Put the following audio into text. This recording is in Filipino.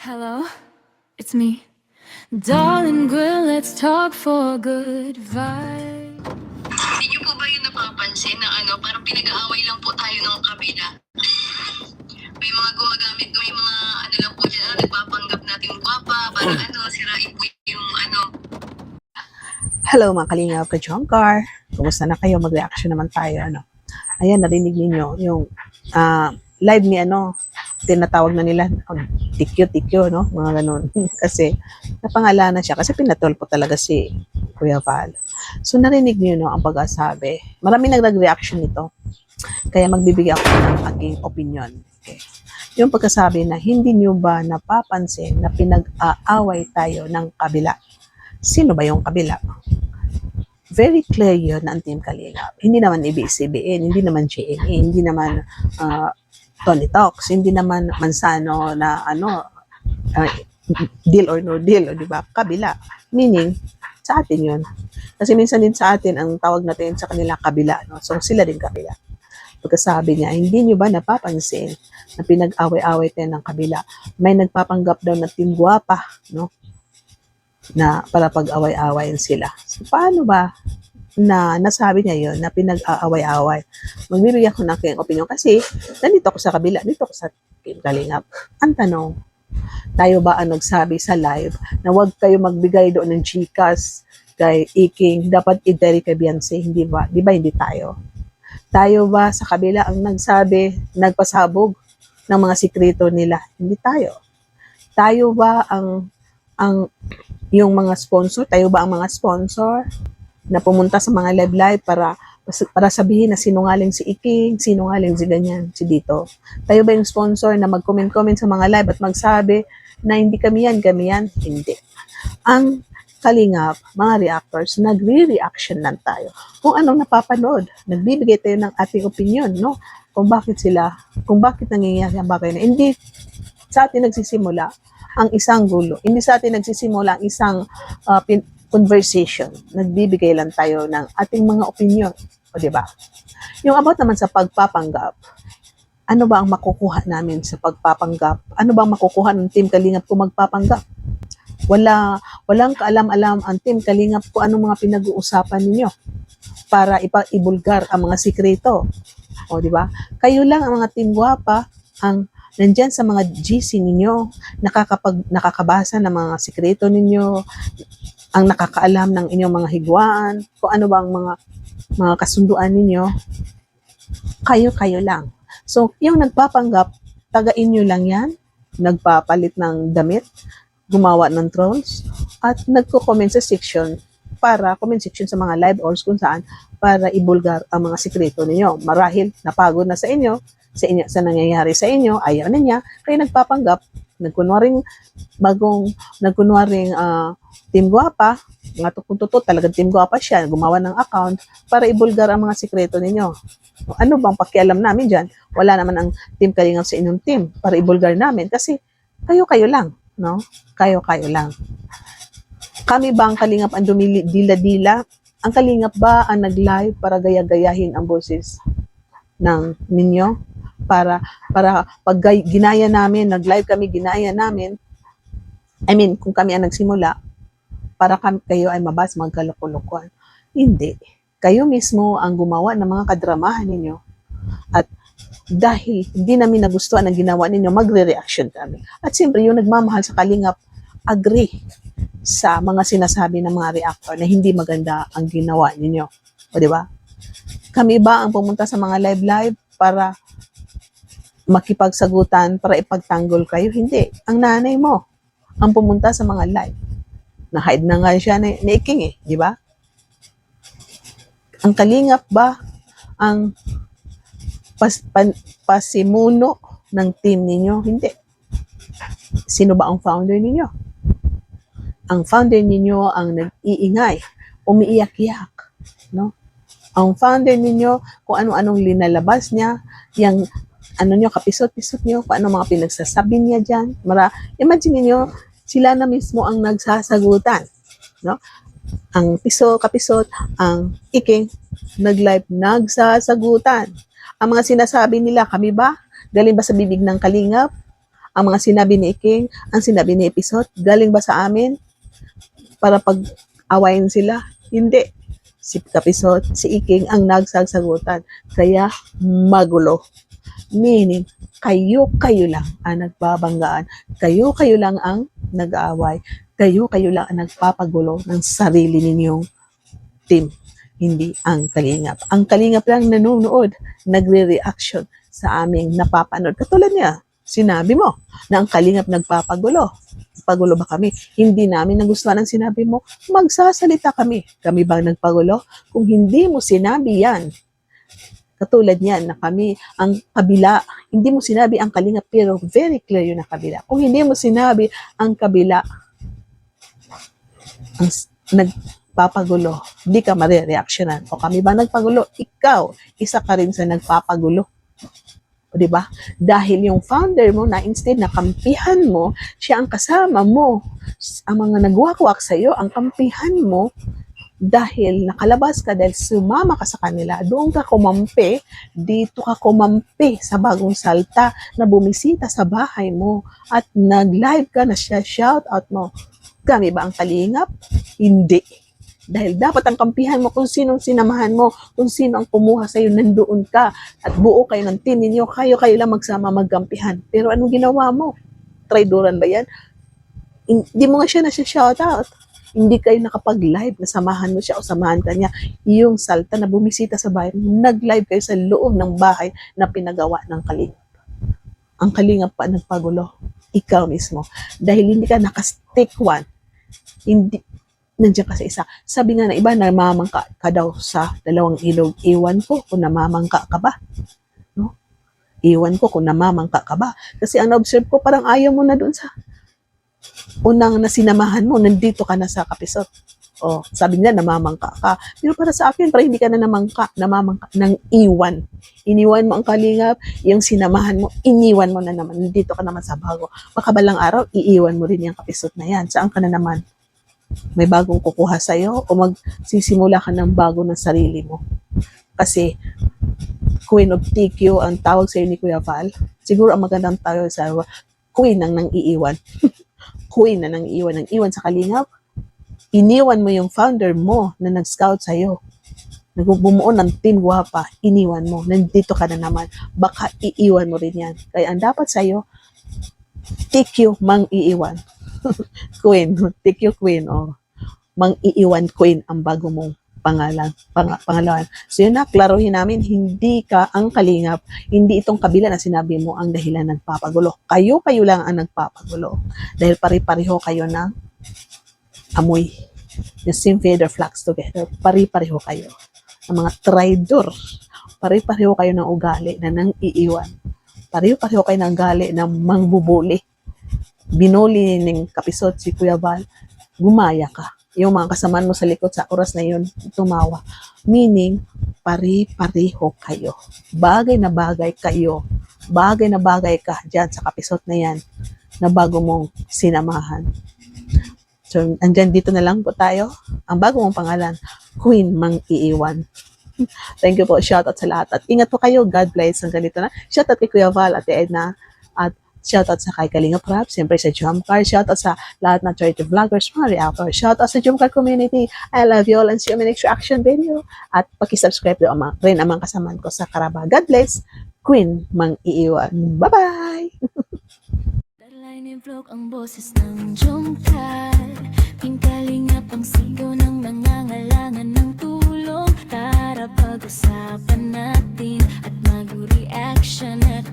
Hello, it's me. Darling girl, let's talk for good vibe. Hindi niyo po ba yung napapansin na parang pinag-aaway lang po tayo ng kabila? May mga gumagamit, may mga lang po dyan, nagpapanggap natin gwapa, para sirain po yung Hello mga kalingap ka Jongkar. Kumusta na kayo? Mag-reaction naman tayo. Ayan, narinig niyo yung live ni tinatawag na nila tikyo, no? Mga ganun. Kasi napangalanan siya. Kasi pinatol po talaga si Kuya Val. So narinig niyo ang pag-asabi. Marami nag-reaction nito. Kaya magbibigay ako ng aking opinion. Okay. Yung pagkasabi na hindi niyo ba napapansin na pinag-aaway tayo ng kabila? Sino ba yung kabila? Very clear yun na ang Team Kalingap. Hindi naman ABS-CBN, hindi naman GMA, hindi naman Tony Talks, hindi naman Mansano na deal or no deal, di ba? Kabila. Meaning, sa atin yun. Kasi minsan din sa atin, ang tawag natin sa kanila kabila. No? So, sila din kabila. Pagkasabi niya, hindi nyo ba napapansin na pinag-away-away tayo ng kabila? May nagpapanggap daw na Team Guapa, no? Na para pag-away-awayin sila. So, paano ba na nasabi niya yun, na pinag-aaway-away? Magbibigay ako ng aking opinion kasi nandito ako sa kabila, dito ako sa Team Kalingap. Ang tanong, tayo ba ang nagsabi sa live na huwag kayo magbigay doon ng Gcash kay Iking, dapat i-dairy kay Beyonce, hindi ba? Di ba hindi tayo? Tayo ba sa kabila ang nagsabi, nagpasabog ng mga sikreto nila? Hindi tayo. Tayo ba ang yung mga sponsor, tayo ba ang mga sponsor na pumunta sa mga live para sabihin na sinungaling si Iking, sinungaling si ganyan, si dito? Tayo ba yung sponsor na mag-comment sa mga live at magsabi na hindi kami yan, Hindi. Ang Kalingap, mga reactors, nagre-reaction lang tayo. Kung anong napapanood, nagbibigay tayo ng ating opinion, no? Kung bakit nangyayari ang bagay na. Hindi sa atin nagsisimula ang isang gulo. Hindi sa atin nagsisimula ang isang conversation. Nagbibigay lang tayo ng ating mga opinion. O diba? Yung about naman sa pagpapanggap, ano ba ang makukuha namin sa pagpapanggap? Ano ba ang makukuha ng Team Kalingap kung magpapanggap? Walang kaalam-alam ang Team Kalingap kung anong mga pinag-uusapan ninyo para ipaibulgar ang mga sikreto. O diba? Kayo lang ang mga Team Guapa ang nandyan sa mga GC ninyo, nakakabasa ng mga sikreto ninyo, ang nakakaalam ng inyong mga higwaan, kung ano ba ang mga kasunduan ninyo, kayo lang. So, yung nagpapanggap, tagain nyo lang yan, nagpapalit ng damit, gumawa ng trolls, at nagko-comment sa section comment section sa mga live or kung saan para ibulgar ang mga sikreto ninyo. Marahil napagod na sa inyo, sa nangyayari sa inyo, ayaw na niya, kaya nagpapanggap, nagkunwaring Team Guapa, nga kung totoo talagang Team Guapa siya, gumawa ng account para ibulgar ang mga sikreto ninyo. Ano bang pakialam namin dyan? Wala naman ang Team Kalingap sa inyong team para ibulgar namin kasi kayo lang, no? Kayo lang. Kami ba ang Kalingap ang dumidila-dila? Ang Kalingap ba ang nag-live para gaya-gayahin ang boses ng ninyo? Para pag ginaya namin, nag-live kami, ginaya namin, kung kami ang nagsimula, para kayo ay mabas magkaloko-lokohan. Hindi. Kayo mismo ang gumawa ng mga kadramahan ninyo. At dahil hindi namin nagustuhan ang ginawa ninyo, magre-reaction kami. At siyempre, yung nagmamahal sa Kalingap, agree sa mga sinasabi ng mga reactor na hindi maganda ang ginawa ninyo. O diba? Kami ba ang pumunta sa mga live para makipagsagutan, para ipagtanggol kayo? Hindi. Ang nanay mo ang pumunta sa mga live. Na-hide na nga siya ni Iking di ba? Ang Kalingap ba ang pasimuno ng team ninyo? Hindi. Sino ba ang founder ninyo? Ang founder ninyo ang nag-iingay, umiiyak-iyak, no? Ang founder ninyo, kung ano-anong linalabas niya, yung kapisot-pisot niyo, kung ano mga pinagsasabi niya dyan. Imagine niyo, sila na mismo ang nagsasagutan, no? Ang kapisot, ang Iking, nag-live, nagsasagutan. Ang mga sinasabi nila, kami ba? Galing ba sa bibig ng Kalingap? Ang mga sinabi ni Iking, ang sinabi ni Episode, galing ba sa amin para pag-awayin sila? Hindi. Si Kapisot, si Iking ang nagsagsagutan. Kaya magulo. Meaning, kayo-kayo lang ang nagbabanggaan. Kayo-kayo lang ang nag-aaway. Kayo-kayo lang ang nagpapagulo ng sarili ninyong team. Hindi ang Kalingap. Ang Kalingap lang nanonood, nagre-reaction sa aming napapanood. Katulad niya, sinabi mo na ang Kalingap nagpapagulo. Pagulo ba kami? Hindi namin nagustuhan ang sinabi mo. Magsasalita kami. Kami bang nagpagulo? Kung hindi mo sinabi yan, katulad niyan na kami ang kabila, hindi mo sinabi ang Kalingap pero very clear yun na kabila. Kung hindi mo sinabi ang kabila, ang nagpapagulo, hindi ka marireactionan. O kami ba nagpagulo? Ikaw, isa ka rin sa nagpapagulo. O diba? Dahil yung founder mo na instead na kampihan mo, siya ang kasama mo. Ang mga nagwakwak sa'yo, ang kampihan mo, dahil nakalabas ka, dahil sumama ka sa kanila, doon ka kumampi, dito ka kumampi sa bagong salta na bumisita sa bahay mo at nag-live ka na siya, shout out mo. Kami ba ang Kalingap? Hindi. Dahil dapat ang kampihan mo kung sinong sinamahan mo, kung sino ang kumuha sa'yo, nandoon ka at buo kayo ng team ninyo, kayo lang magsama magkampihan. Pero anong ginawa mo? Traidoran ba yan? Hindi mo nga siya na-shoutout. Hindi kayo nakapag-live na samahan mo siya o samahan ka niya. Yung salta na bumisita sa bahay, nag-live kayo sa loob ng bahay na pinagawa ng Kalingap. Ang Kalingap pa nagpagulo. Ikaw mismo. Dahil hindi ka nakastick one. Hindi, nandiyan ka sa isa. Sabi nga na iba, namamangka ka daw sa dalawang ilog. Iwan ko kung namamangka ka ba. No? Iwan ko kung namamangka ka ba. Kasi ang na-observe ko, parang ayaw mo na doon sa unang nasinamahan mo, nandito ka na sa Kapisot. O, sabi niya, namamangka ka. Pero para sa akin, parang hindi ka na namamangka ng iwan. Iniwan mo ang Kalingap, yung sinamahan mo, iniwan mo na naman. Nandito ka naman sa bago. Baka balang araw, iiwan mo rin yung Kapisot na yan. Saan ka na naman? May bagong kukuha sa'yo o magsisimula ka ng bago ng sarili mo. Kasi, Queen of TQ ang tawag sa'yo ni Kuya Val. Siguro ang magandang tawag sa'yo, Queen ang nang iiwan. Queen na nang iiwan. Nang iwan sa Kalingap, iniwan mo yung founder mo na nag-scout sa'yo. Nagbumuo ng team guwapa, iniwan mo. Nandito ka na naman. Baka iiwan mo rin yan. Kaya ang dapat sa'yo, TQ mang iiwan. Queen, TQ Queen, o mang iiwan Queen ang bago mong pangalawan. So yun na, klaruhin namin, hindi ka ang Kalingap, hindi itong kabila na sinabi mo ang dahilan nagpapagulo. Kayo lang ang nagpapagulo. Dahil pari-pareho kayo ng amoy. The same feather flocks together. Pari-pareho kayo. Ang mga traidor. Pari-pareho kayo ng ugali na nang iiwan. Pari-pareho kayo ng gali na mangbubuli. Binuli ng Kapisot si Kuya Val, gumaya ka. Yung mga kasamaan mo sa likod sa oras na yun, tumawa. Meaning, pari-pariho kayo. Bagay na bagay kayo. Bagay na bagay ka dyan sa Kapisot na yan na bago mong sinamahan. So, andyan dito na lang po tayo. Ang bago mong pangalan, Queen mang iiwan. Thank you po. Shoutout sa lahat. At ingat po kayo. God bless. Ang ganito na. Shoutout kay Kuya Val, Ate Edna. At shoutout sa kay Kalingap Rap, siyempre sa Jumcar, shoutout sa lahat ng charity vloggers, mga reactors, shoutout sa Jumcar community. I love you all and see you in my next reaction video. At pakisubscribe rin ang mga kasamaan ko sa Karaba. God bless. Queen mang iiwan. Bye-bye! Darlay ni vlog ang boses ng Jumcar. Pingkalingap ang sigaw ng nangangailangan ng tulong. Tara pag-usapan natin at mag-reaction at